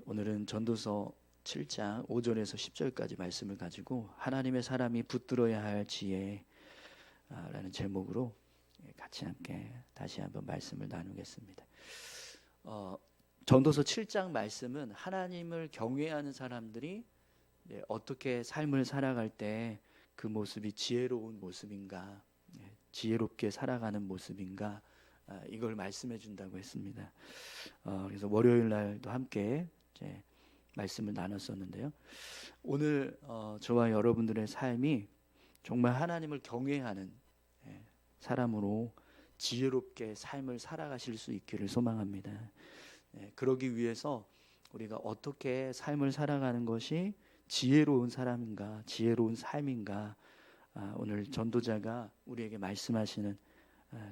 오늘은 전도서 7장 5절에서 10절까지 말씀을 가지고 하나님의 사람이 붙들어야 할 지혜라는 제목으로 같이 함께 다시 한번 말씀을 나누겠습니다. 전도서 7장 말씀은 하나님을 경외하는 사람들이 어떻게 삶을 살아갈 때 그 모습이 지혜로운 모습인가, 지혜롭게 살아가는 모습인가, 이걸 말씀해 준다고 했습니다. 그래서 월요일 날도 함께 이제 말씀을 나눴었는데요. 오늘 저와 여러분들의 삶이 정말 하나님을 경외하는 사람으로 지혜롭게 삶을 살아가실 수 있기를 소망합니다. 그러기 위해서 우리가 어떻게 삶을 살아가는 것이 지혜로운 사람인가, 지혜로운 삶인가, 오늘 전도자가 우리에게 말씀하시는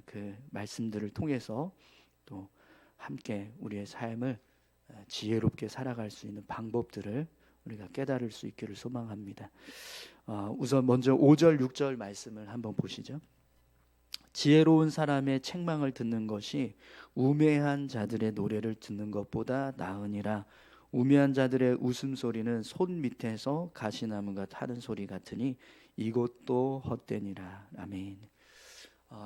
그 말씀들을 통해서 또 함께 우리의 삶을 지혜롭게 살아갈 수 있는 방법들을 우리가 깨달을 수 있기를 소망합니다. 우선 먼저 5절 6절 말씀을 한번 보시죠. 지혜로운 사람의 책망을 듣는 것이 우매한 자들의 노래를 듣는 것보다 나으니라. 우매한 자들의 웃음소리는 손 밑에서 가시나무가 타는 소리 같으니 이것도 헛되니라. 아멘.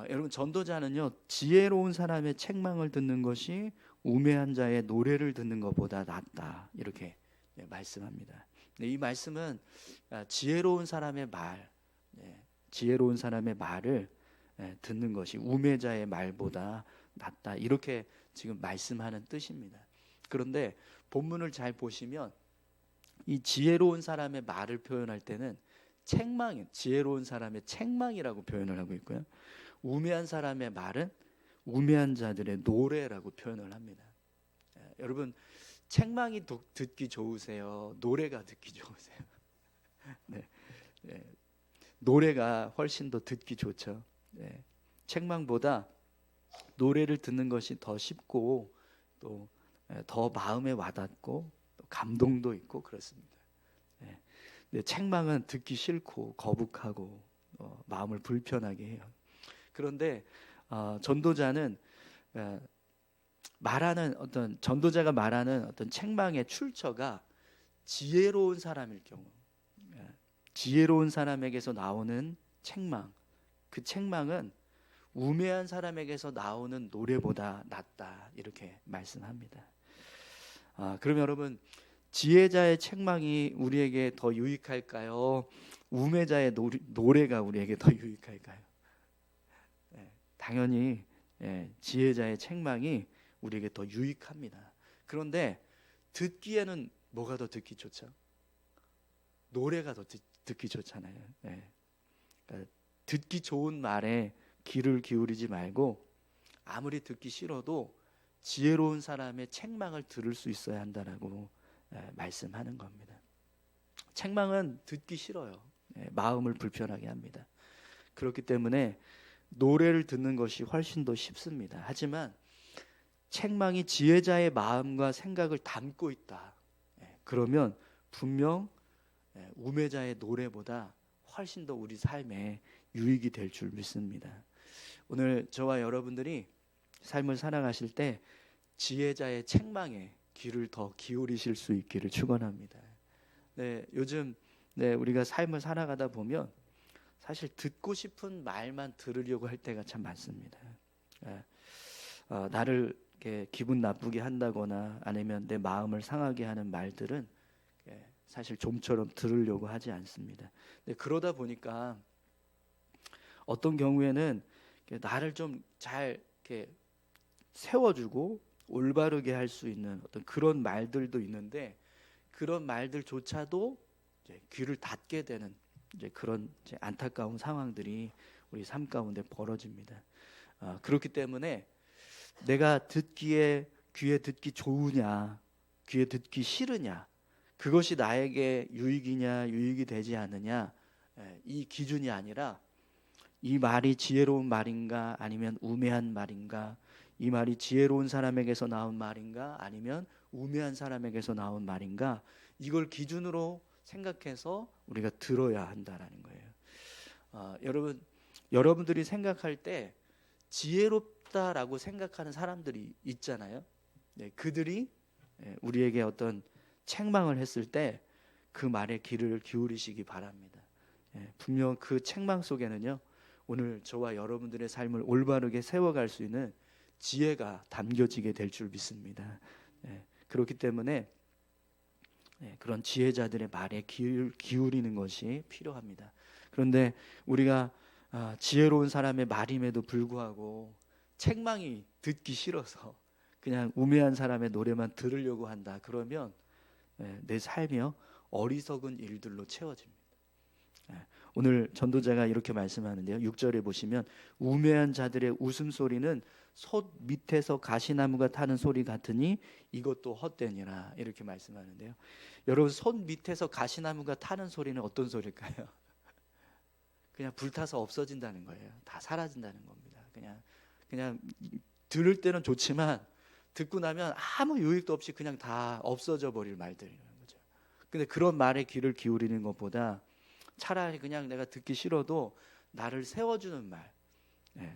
여러분, 전도자는요, 지혜로운 사람의 책망을 듣는 것이 우매한 자의 노래를 듣는 것보다 낫다, 이렇게 말씀합니다. 이 말씀은 지혜로운 사람의 말, 지혜로운 사람의 말을 듣는 것이 우매자의 말보다 낫다, 이렇게 지금 말씀하는 뜻입니다. 그런데 본문을 잘 보시면 이 지혜로운 사람의 말을 표현할 때는 지혜로운 사람의 책망이라고 표현을 하고 있고요, 우매한 사람의 말은 우매한 자들의 노래라고 표현을 합니다. 여러분, 책망이 듣기 좋으세요? 노래가 듣기 좋으세요? 네. 노래가 훨씬 더 듣기 좋죠. 책망보다 노래를 듣는 것이 더 쉽고 또 더 마음에 와닿고 또 감동도 있고 그렇습니다. 책망은 듣기 싫고 거북하고 마음을 불편하게 해요. 그런데 전도자는 전도자가 말하는 어떤 책망의 출처가 지혜로운 사람일 경우, 지혜로운 사람에게서 나오는 책망, 그 책망은 우매한 사람에게서 나오는 노래보다 낫다, 이렇게 말씀합니다. 그럼 여러분, 지혜자의 책망이 우리에게 더 유익할까요? 우매자의 노래가 우리에게 더 유익할까요? 당연히 지혜자의 책망이 우리에게 더 유익합니다. 그런데 듣기에는 뭐가 더 듣기 좋죠? 노래가 더 듣기 좋잖아요. 그러니까 듣기 좋은 말에 귀를 기울이지 말고 아무리 듣기 싫어도 지혜로운 사람의 책망을 들을 수 있어야 한다라고 말씀하는 겁니다. 책망은 듣기 싫어요. 마음을 불편하게 합니다. 그렇기 때문에 노래를 듣는 것이 훨씬 더 쉽습니다. 하지만 책망이 지혜자의 마음과 생각을 담고 있다, 그러면 분명 우매자의 노래보다 훨씬 더 우리 삶에 유익이 될 줄 믿습니다. 오늘 저와 여러분들이 삶을 살아가실 때 지혜자의 책망에 귀를 더 기울이실 수 있기를 축원합니다. 요즘 우리가 삶을 살아가다 보면 사실 듣고 싶은 말만 들으려고 할 때가 참 많습니다. 나를 이렇게 기분 나쁘게 한다거나 아니면 내 마음을 상하게 하는 말들은 사실 좀처럼 들으려고 하지 않습니다. 그러다 보니까 어떤 경우에는 나를 좀 잘 이렇게 세워주고 올바르게 할 수 있는 어떤 그런 말들도 있는데, 그런 말들조차도 이제 귀를 닫게 되는 그런 안타까운 상황들이 우리 삶 가운데 벌어집니다. 그렇기 때문에 내가 귀에 듣기 좋으냐, 귀에 듣기 싫으냐, 그것이 나에게 유익이냐 유익이 되지 않느냐, 이 기준이 아니라 이 말이 지혜로운 말인가 아니면 우매한 말인가, 이 말이 지혜로운 사람에게서 나온 말인가 아니면 우매한 사람에게서 나온 말인가, 이걸 기준으로 생각해서 우리가 들어야 한다라는 거예요. 여러분들이 생각할 때 지혜롭다라고 생각하는 사람들이 있잖아요. 그들이 우리에게 어떤 책망을 했을 때 그 말에 귀를 기울이시기 바랍니다. 분명 그 책망 속에는요, 오늘 저와 여러분들의 삶을 올바르게 세워갈 수 있는 지혜가 담겨지게 될 줄 믿습니다. 그렇기 때문에 그런 지혜자들의 말에 귀를 기울이는 것이 필요합니다. 그런데 우리가 지혜로운 사람의 말임에도 불구하고 책망이 듣기 싫어서 그냥 우매한 사람의 노래만 들으려고 한다. 그러면 내 삶이요, 어리석은 일들로 채워집니다. 오늘 전도자가 이렇게 말씀하는데요, 6절에 보시면 우매한 자들의 웃음소리는 솥 밑에서 가시나무가 타는 소리 같으니 이것도 헛되니라, 이렇게 말씀하는데요. 여러분, 솥 밑에서 가시나무가 타는 소리는 어떤 소리일까요? 그냥 불타서 없어진다는 거예요. 다 사라진다는 겁니다. 그냥 들을 때는 좋지만 듣고 나면 아무 유익도 없이 그냥 다 없어져 버릴 말들이라는 거죠. 근데 그런 말에 귀를 기울이는 것보다 차라리 그냥 내가 듣기 싫어도 나를 세워주는 말,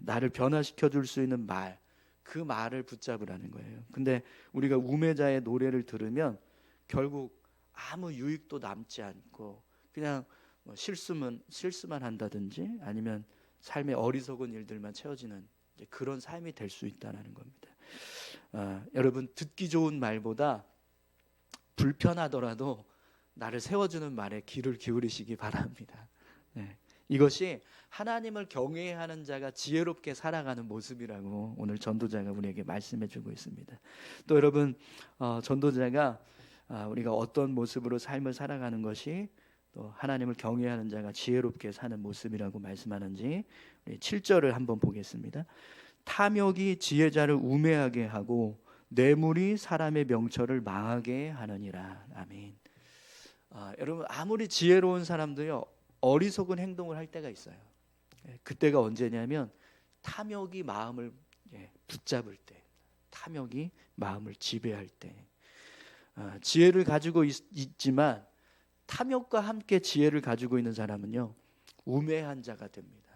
나를 변화시켜 줄 수 있는 말, 그 말을 붙잡으라는 거예요. 근데 우리가 우매자의 노래를 들으면 결국 아무 유익도 남지 않고 그냥 실수만 한다든지 아니면 삶의 어리석은 일들만 채워지는 그런 삶이 될 수 있다는 겁니다. 여러분, 듣기 좋은 말보다 불편하더라도 나를 세워주는 말에 귀를 기울이시기 바랍니다. 이것이 하나님을 경외하는 자가 지혜롭게 살아가는 모습이라고 오늘 전도자가 우리에게 말씀해주고 있습니다. 또 여러분, 전도자가 우리가 어떤 모습으로 삶을 살아가는 것이 또 하나님을 경외하는 자가 지혜롭게 사는 모습이라고 말씀하는지 7절을 한번 보겠습니다. 탐욕이 지혜자를 우매하게 하고 뇌물이 사람의 명철을 망하게 하느니라. 아멘. 여러분, 아무리 지혜로운 사람도요, 어리석은 행동을 할 때가 있어요. 그때가 언제냐면 탐욕이 마음을 붙잡을 때, 탐욕이 마음을 지배할 때. 지혜를 가지고 있지만 탐욕과 함께 지혜를 가지고 있는 사람은요, 우매한 자가 됩니다.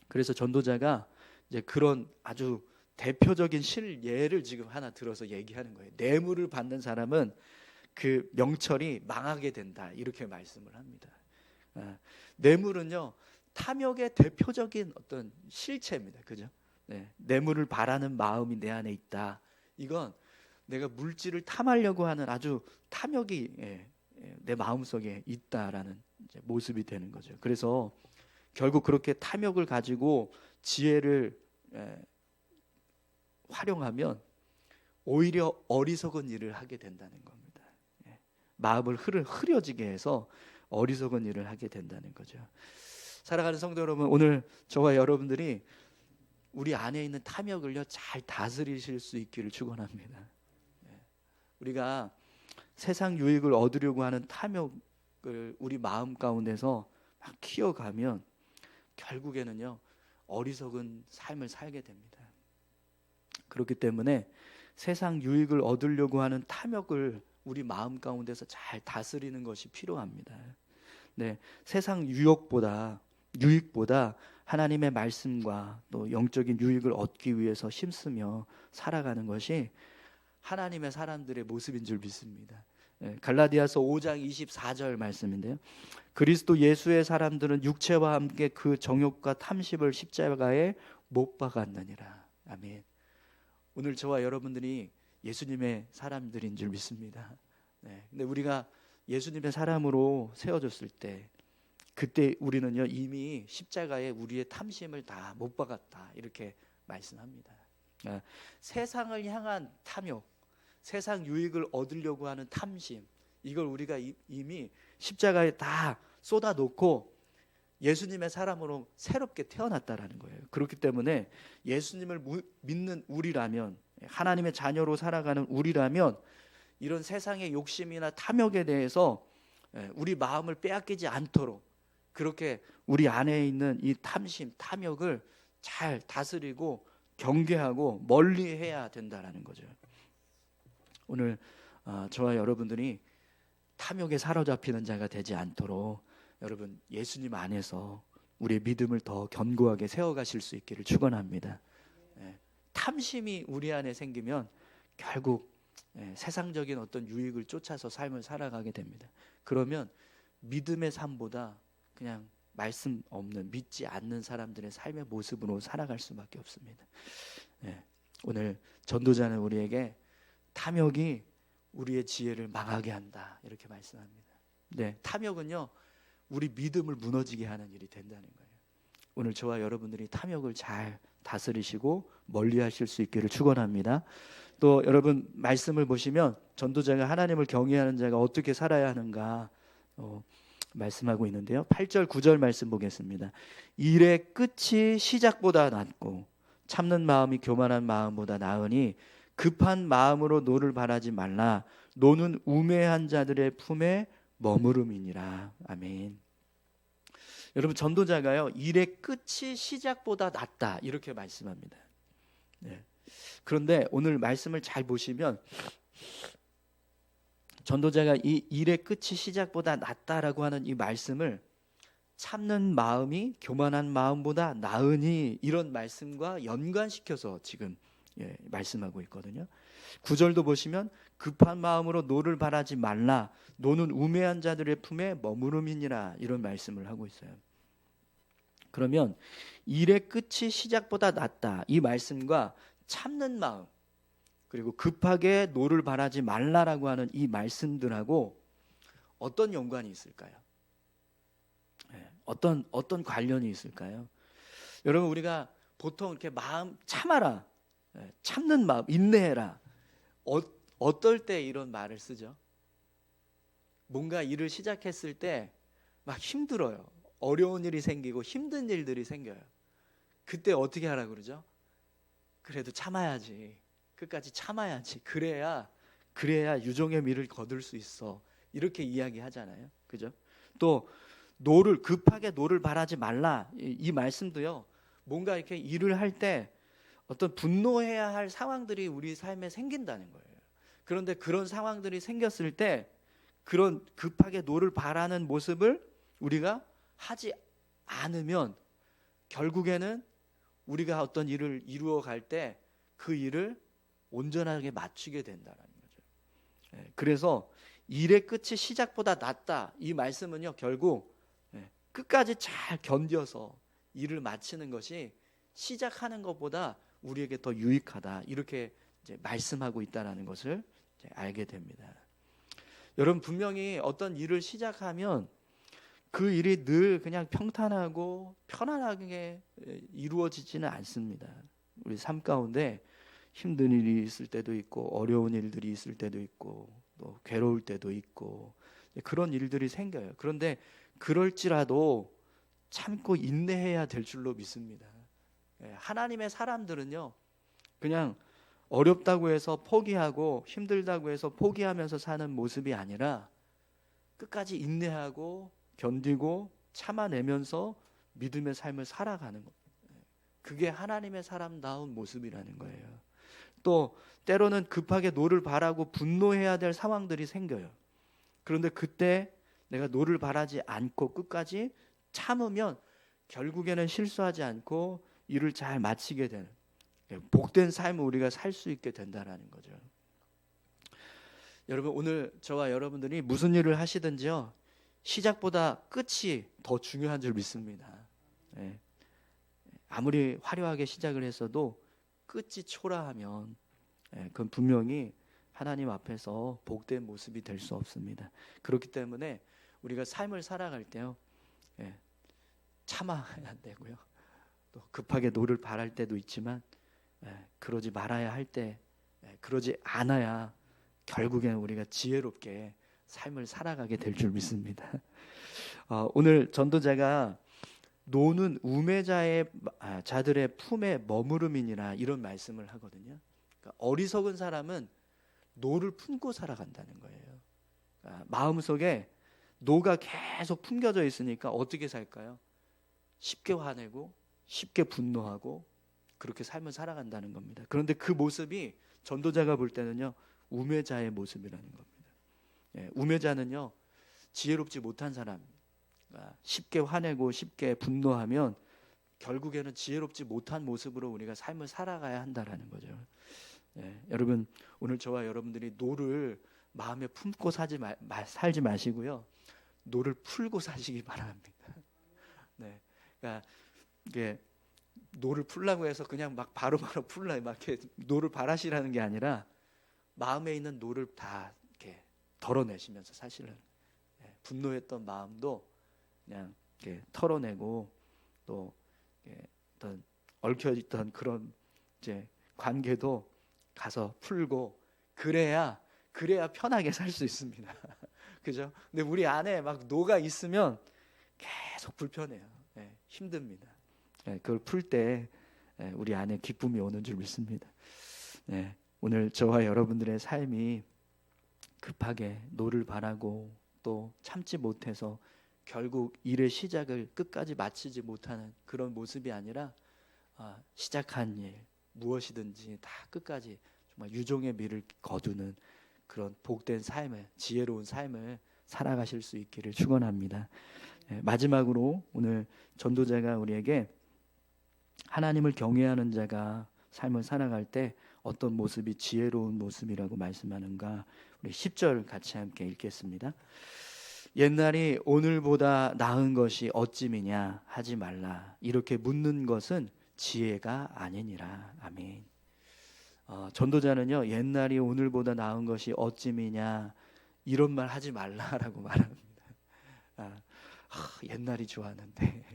그래서 전도자가 이제 그런 아주 대표적인 실예를 지금 하나 들어서 얘기하는 거예요. 뇌물을 받는 사람은 그 명철이 망하게 된다, 이렇게 말씀을 합니다. 뇌물은요, 탐욕의 대표적인 어떤 실체입니다. 그죠? 뇌물을 바라는 마음이 내 안에 있다. 이건 내가 물질을 탐하려고 하는 아주 탐욕이 내 마음속에 있다라는 모습이 되는 거죠. 그래서 결국 그렇게 탐욕을 가지고 지혜를 활용하면 오히려 어리석은 일을 하게 된다는 겁니다. 마음을 흐려지게 해서 어리석은 일을 하게 된다는 거죠. 사랑하는 성도 여러분, 오늘 저와 여러분들이 우리 안에 있는 탐욕을요, 잘 다스리실 수 있기를 축원합니다. 우리가 세상 유익을 얻으려고 하는 탐욕을 우리 마음 가운데서 막 키워가면 결국에는요, 어리석은 삶을 살게 됩니다. 그렇기 때문에 세상 유익을 얻으려고 하는 탐욕을 우리 마음 가운데서 잘 다스리는 것이 필요합니다. 세상 유익보다 하나님의 말씀과 또 영적인 유익을 얻기 위해서 힘쓰며 살아가는 것이 하나님의 사람들의 모습인 줄 믿습니다. 갈라디아서 5장 24절 말씀인데요, 그리스도 예수의 사람들은 육체와 함께 그 정욕과 탐심을 십자가에 못 박았느니라. 아멘. 오늘 저와 여러분들이 예수님의 사람들인 줄 믿습니다. 근데 우리가 예수님의 사람으로 세워졌을 때, 그때 우리는요, 이미 십자가에 우리의 탐심을 다 못 박았다, 이렇게 말씀합니다. 세상을 향한 탐욕, 세상 유익을 얻으려고 하는 탐심, 이걸 우리가 이미 십자가에 다 쏟아놓고 예수님의 사람으로 새롭게 태어났다라는 거예요. 그렇기 때문에 예수님을 믿는 우리라면, 하나님의 자녀로 살아가는 우리라면 이런 세상의 욕심이나 탐욕에 대해서 우리 마음을 빼앗기지 않도록 그렇게 우리 안에 있는 이 탐심, 탐욕을 잘 다스리고 경계하고 멀리해야 된다라는 거죠. 오늘 저와 여러분들이 탐욕에 사로잡히는 자가 되지 않도록 여러분, 예수님 안에서 우리의 믿음을 더 견고하게 세워가실 수 있기를 축원합니다. 탐심이 우리 안에 생기면 결국 세상적인 어떤 유익을 쫓아서 삶을 살아가게 됩니다. 그러면 믿음의 삶보다 그냥 말씀 없는, 믿지 않는 사람들의 삶의 모습으로 살아갈 수밖에 없습니다. 오늘 전도자는 우리에게 탐욕이 우리의 지혜를 망하게 한다 이렇게 말씀합니다. 탐욕은요 우리 믿음을 무너지게 하는 일이 된다는 거예요. 오늘 저와 여러분들이 탐욕을 잘 다스리시고 멀리하실 수 있기를 축원합니다. 또 여러분 말씀을 보시면 전도자가 하나님을 경외하는 자가 어떻게 살아야 하는가 말씀하고 있는데요. 8절 9절 말씀 보겠습니다. 일의 끝이 시작보다 낫고 참는 마음이 교만한 마음보다 나으니 급한 마음으로 노를 바라지 말라. 노는 우매한 자들의 품에 머무름이니라. 아멘. 여러분 전도자가요 일의 끝이 시작보다 낫다 이렇게 말씀합니다. 그런데 오늘 말씀을 잘 보시면 전도자가 이 일의 끝이 시작보다 낫다라고 하는 이 말씀을 참는 마음이 교만한 마음보다 나으니 이런 말씀과 연관시켜서 지금 말씀하고 있거든요. 9절도 보시면 급한 마음으로 노를 바라지 말라. 노는 우매한 자들의 품에 머무름이니라 이런 말씀을 하고 있어요. 그러면 일의 끝이 시작보다 낫다 이 말씀과 참는 마음 그리고 급하게 노를 바라지 말라라고 하는 이 말씀들하고 어떤 연관이 있을까요? 어떤 관련이 있을까요? 여러분 우리가 보통 이렇게 마음 참아라, 참는 마음, 인내해라. 어떨 때 이런 말을 쓰죠? 뭔가 일을 시작했을 때 막 힘들어요. 어려운 일이 생기고 힘든 일들이 생겨요. 그때 어떻게 하라 그러죠? 그래도 참아야지. 끝까지 참아야지. 그래야 유종의 미를 거둘 수 있어. 이렇게 이야기하잖아요. 그죠? 또 급하게 노를 바라지 말라. 이 말씀도요. 뭔가 이렇게 일을 할 때 어떤 분노해야 할 상황들이 우리 삶에 생긴다는 거예요. 그런데 그런 상황들이 생겼을 때 그런 급하게 노를 바라는 모습을 우리가 하지 않으면 결국에는 우리가 어떤 일을 이루어 갈 때 그 일을 온전하게 마치게 된다는 거죠. 그래서 일의 끝이 시작보다 낫다. 이 말씀은요. 결국 끝까지 잘 견뎌서 일을 마치는 것이 시작하는 것보다 우리에게 더 유익하다. 이렇게 이제 말씀하고 있다는 것을 이제 알게 됩니다. 여러분 분명히 어떤 일을 시작하면 그 일이 늘 그냥 평탄하고 편안하게 이루어지지는 않습니다. 우리 삶 가운데 힘든 일이 있을 때도 있고 어려운 일들이 있을 때도 있고 또 괴로울 때도 있고 그런 일들이 생겨요. 그런데 그럴지라도 참고 인내해야 될 줄로 믿습니다. 하나님의 사람들은요 그냥 어렵다고 해서 포기하고 힘들다고 해서 포기하면서 사는 모습이 아니라 끝까지 인내하고 견디고 참아내면서 믿음의 삶을 살아가는 것. 그게 하나님의 사람다운 모습이라는 거예요. 또 때로는 급하게 노를 바라고 분노해야 될 상황들이 생겨요. 그런데 그때 내가 노를 바라지 않고 끝까지 참으면 결국에는 실수하지 않고 일을 잘 마치게 되는 복된 삶을 우리가 살 수 있게 된다는 거죠. 여러분 오늘 저와 여러분들이 무슨 일을 하시든지요 시작보다 끝이 더 중요한 줄 믿습니다. 아무리 화려하게 시작을 했어도 끝이 초라하면 그건 분명히 하나님 앞에서 복된 모습이 될 수 없습니다. 그렇기 때문에 우리가 삶을 살아갈 때요 참아야 되고요 또 급하게 노를 바랄 때도 있지만 그러지 말아야 할 때 그러지 않아야 결국에는 우리가 지혜롭게 삶을 살아가게 될 줄 믿습니다. 오늘 전도자가 노는 자들의 품에 머무름이니라 이런 말씀을 하거든요. 그러니까 어리석은 사람은 노를 품고 살아간다는 거예요. 마음속에 노가 계속 품겨져 있으니까 어떻게 살까요? 쉽게 화내고 쉽게 분노하고 그렇게 삶을 살아간다는 겁니다. 그런데 그 모습이 전도자가 볼 때는요 우매자의 모습이라는 겁니다. 우매자는요 지혜롭지 못한 사람, 쉽게 화내고 쉽게 분노하면 결국에는 지혜롭지 못한 모습으로 우리가 삶을 살아가야 한다라는 거죠. 여러분 오늘 저와 여러분들이 노를 마음에 품고 살지 마시고요. 노를 풀고 사시기 바랍니다. 그러니까 이게 노를 풀라고 해서 그냥 막 바로바로 풀라 막 이렇게 노를 바라시라는 게 아니라 마음에 있는 노를 다 이렇게 덜어내시면서 사실은 분노했던 마음도 그냥 이렇게 털어내고 또 어떤 얽혀있던 그런 이제 관계도 가서 풀고 그래야 편하게 살 수 있습니다. 그죠? 근데 우리 안에 막 노가 있으면 계속 불편해요. 힘듭니다. 그걸 풀 때 우리 안에 기쁨이 오는 줄 믿습니다. 오늘 저와 여러분들의 삶이 급하게 노를 바라고 또 참지 못해서 결국 일의 시작을 끝까지 마치지 못하는 그런 모습이 아니라 시작한 일 무엇이든지 다 끝까지 정말 유종의 미를 거두는 그런 복된 삶을, 지혜로운 삶을 살아가실 수 있기를 축원합니다. 마지막으로 오늘 전도자가 우리에게 하나님을 경외하는 자가 삶을 살아갈 때 어떤 모습이 지혜로운 모습이라고 말씀하는가, 우리 10절 같이 함께 읽겠습니다. 옛날이 오늘보다 나은 것이 어찌미냐 하지 말라. 이렇게 묻는 것은 지혜가 아니니라. 아멘. 전도자는요, 옛날이 오늘보다 나은 것이 어찌미냐 이런 말 하지 말라라고 말합니다. 옛날이 좋았는데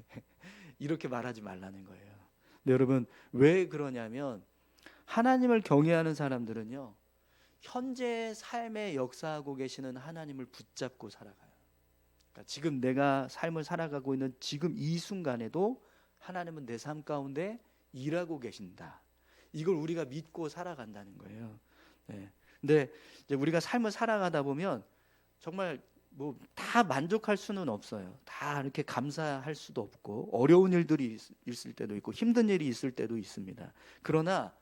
이렇게 말하지 말라는 거예요. 근데 여러분 왜 그러냐면 하나님을 경외하는 사람들은요, 현재 삶에 역사하고 계시는 하나님을 붙잡고 살아가요. 그러니까 지금 내가 삶을 살아가고 있는 지금 이 순간에도 하나님은 내 삶 가운데 일하고 계신다. 이걸 우리가 믿고 살아간다는 거예요. 근데 이제 우리가 삶을 살아가다 보면 정말 뭐 다 만족할 수는 없어요. 다 이렇게 감사할 수도 없고 어려운 일들이 있을 때도 있고 힘든 일이 있을 때도 있습니다. 그러나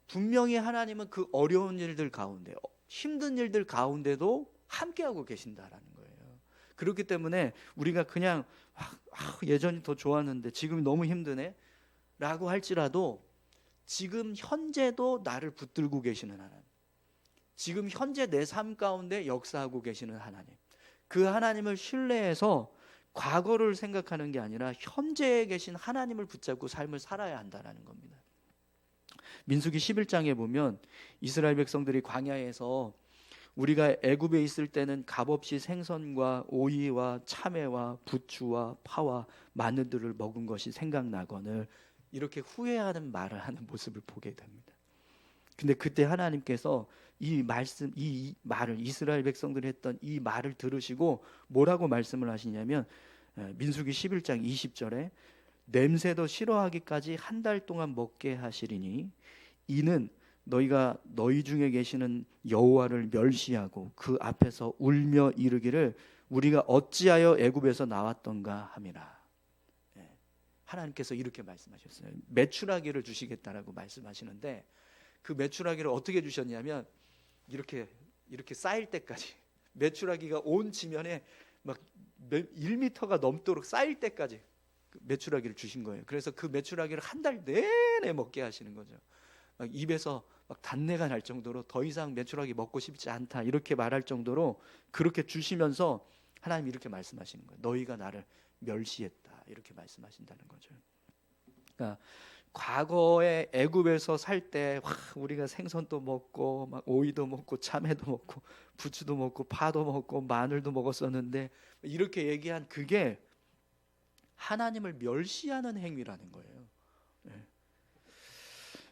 분명히 하나님은 그 어려운 일들 가운데, 힘든 일들 가운데도 함께하고 계신다라는 거예요. 그렇기 때문에 우리가 그냥 예전이 더 좋았는데 지금 너무 힘드네 라고 할지라도 지금 현재도 나를 붙들고 계시는 하나님, 지금 현재 내 삶 가운데 역사하고 계시는 하나님, 그 하나님을 신뢰해서 과거를 생각하는 게 아니라 현재에 계신 하나님을 붙잡고 삶을 살아야 한다는 겁니다. 민수기 11장에 보면 이스라엘 백성들이 광야에서 우리가 애굽에 있을 때는 값없이 생선과 오이와 참외와 부추와 파와 마늘들을 먹은 것이 생각나거늘 이렇게 후회하는 말을 하는 모습을 보게 됩니다. 근데 그때 하나님께서 이 말을 이스라엘 백성들이 했던 이 말을 들으시고 뭐라고 말씀을 하시냐면 민수기 11장 20절에 냄새도 싫어하기까지 한 달 동안 먹게 하시리니 이는 너희가 너희 중에 계시는 여호와를 멸시하고 그 앞에서 울며 이르기를 우리가 어찌하여 애굽에서 나왔던가 함이라. 하나님께서 이렇게 말씀하셨어요. 메추라기를 주시겠다라고 말씀하시는데 그 메추라기를 어떻게 주셨냐면 이렇게 쌓일 때까지, 메추라기가 온 지면에 막 1m가 넘도록 쌓일 때까지 메추라기를 주신 거예요. 그래서 그 메추라기를 한 달 내내 먹게 하시는 거죠. 막 입에서 막 단내가 날 정도로 더 이상 메추라기 먹고 싶지 않다 이렇게 말할 정도로 그렇게 주시면서 하나님 이렇게 말씀하시는 거예요. 너희가 나를 멸시했다 이렇게 말씀하신다는 거죠. 그러니까 과거에 애굽에서 살 때 우리가 생선도 먹고 막 오이도 먹고 참외도 먹고 부추도 먹고 파도 먹고 마늘도 먹었었는데 이렇게 얘기한 그게 하나님을 멸시하는 행위라는 거예요.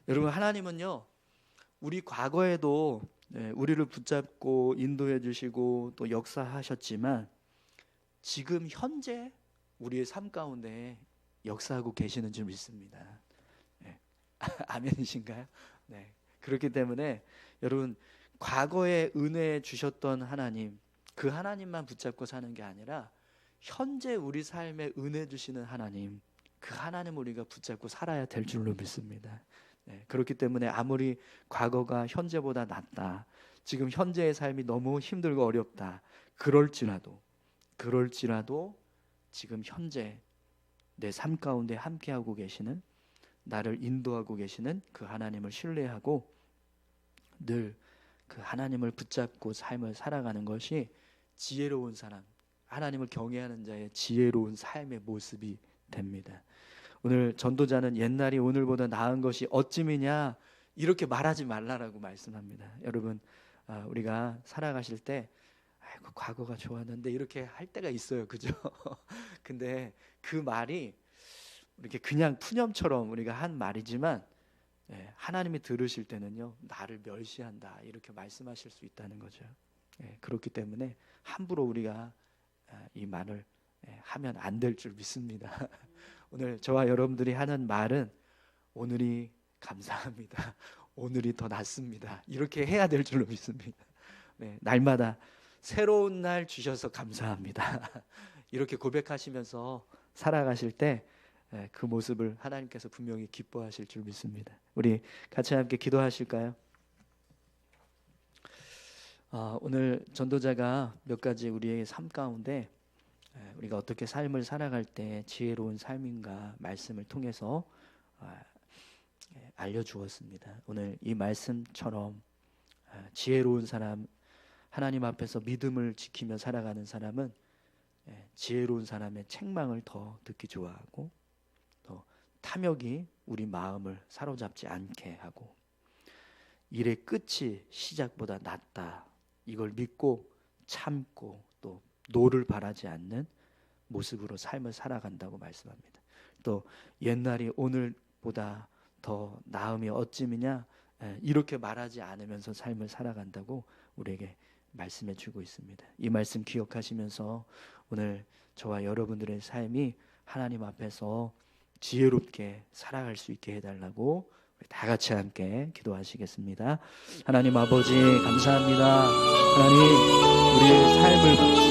여러분 하나님은요, 우리 과거에도 우리를 붙잡고 인도해 주시고 또 역사하셨지만 지금 현재 우리의 삶 가운데 역사하고 계시는 줄 믿습니다. 아멘이신가요? 네. 그렇기 때문에 여러분 과거에 은혜 주셨던 하나님, 그 하나님만 붙잡고 사는 게 아니라 현재 우리 삶에 은혜 주시는 하나님, 그 하나님 우리가 붙잡고 살아야 될 줄로 믿습니다. 그렇기 때문에 아무리 과거가 현재보다 낫다, 지금 현재의 삶이 너무 힘들고 어렵다, 그럴지라도 지금 현재 내 삶 가운데 함께하고 계시는, 나를 인도하고 계시는 그 하나님을 신뢰하고 늘 그 하나님을 붙잡고 삶을 살아가는 것이 지혜로운 사람, 하나님을 경외하는 자의 지혜로운 삶의 모습이 됩니다. 오늘 전도자는 옛날이 오늘보다 나은 것이 어찌미냐 이렇게 말하지 말라라고 말씀합니다. 여러분, 우리가 살아가실 때 아이고 과거가 좋았는데 이렇게 할 때가 있어요, 그죠? 근데 그 말이 이렇게 그냥 푸념처럼 우리가 한 말이지만 하나님이 들으실 때는요, 나를 멸시한다 이렇게 말씀하실 수 있다는 거죠. 그렇기 때문에 함부로 우리가 이 말을 하면 안 될 줄 믿습니다. 오늘 저와 여러분들이 하는 말은 오늘이 감사합니다. 오늘이 더 낫습니다. 이렇게 해야 될 줄로 믿습니다. 날마다 새로운 날 주셔서 감사합니다. 이렇게 고백하시면서 살아가실 때 그 모습을 하나님께서 분명히 기뻐하실 줄 믿습니다. 우리 같이 함께 기도하실까요? 오늘 전도자가 몇 가지 우리의 삶 가운데 우리가 어떻게 삶을 살아갈 때 지혜로운 삶인가 말씀을 통해서 알려주었습니다. 오늘 이 말씀처럼 지혜로운 사람, 하나님 앞에서 믿음을 지키며 살아가는 사람은 지혜로운 사람의 책망을 더 듣기 좋아하고 또 탐욕이 우리 마음을 사로잡지 않게 하고 일의 끝이 시작보다 낫다 이걸 믿고 참고 또 노를 바라지 않는 모습으로 삶을 살아간다고 말씀합니다. 또 옛날이 오늘보다 더 나음이 어찌미냐 이렇게 말하지 않으면서 삶을 살아간다고 우리에게 말씀해 주고 있습니다. 이 말씀 기억하시면서 오늘 저와 여러분들의 삶이 하나님 앞에서 지혜롭게 살아갈 수 있게 해달라고 다 같이 함께 기도하시겠습니다. 하나님 아버지 감사합니다. 하나님 우리의 삶을